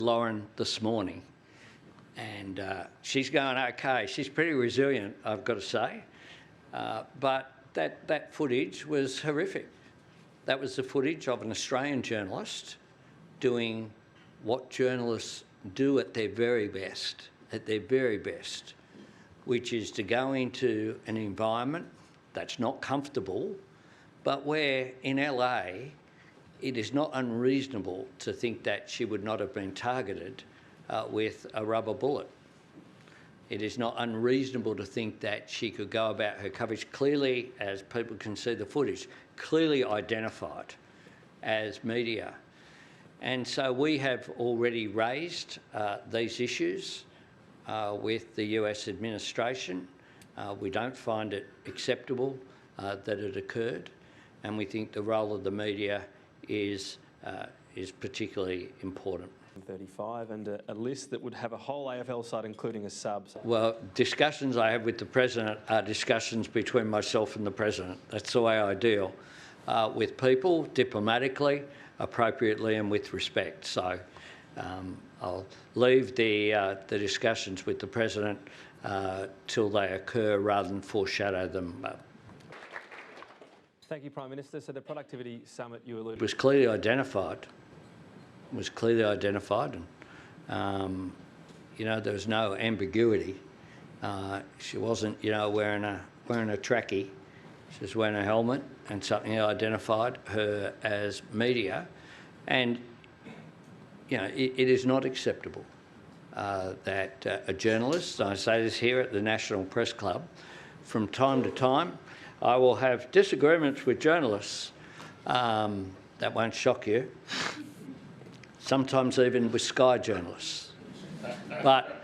Lauren this morning, and she's going okay. She's pretty resilient, I've got to say, but that footage was horrific. That was the footage of an Australian journalist doing what journalists do at their very best, which is to go into an environment that's not comfortable, but where in LA it is not unreasonable to think that she would not have been targeted with a rubber bullet. It is not unreasonable to think that she could go about her coverage clearly, as people can see the footage, clearly identified as media. And so we have already raised these issues with the US administration. We don't find it acceptable that it occurred, and we think the role of the media is particularly important. 35 and a list that would have a whole AFL side including a sub. Well, discussions I have with the President are discussions between myself and the President. That's the way I deal with people, diplomatically, appropriately and with respect. So I'll leave the discussions with the President till they occur rather than foreshadow them. Thank you, Prime Minister. So the Productivity Summit you alluded to was clearly identified. And, you know, there was no ambiguity. She wasn't, you know, wearing a trackie. She was wearing a helmet, and something identified her as media. And, you know, it is not acceptable that a journalist, and I say this here at the National Press Club, from time to time, I will have disagreements with journalists. That won't shock you. Sometimes even with Sky journalists. But,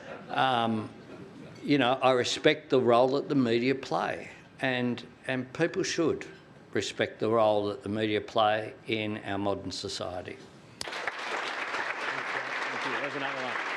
you know, I respect the role that the media play, and people should respect the role that the media play in our modern society. Thank you. There's another one.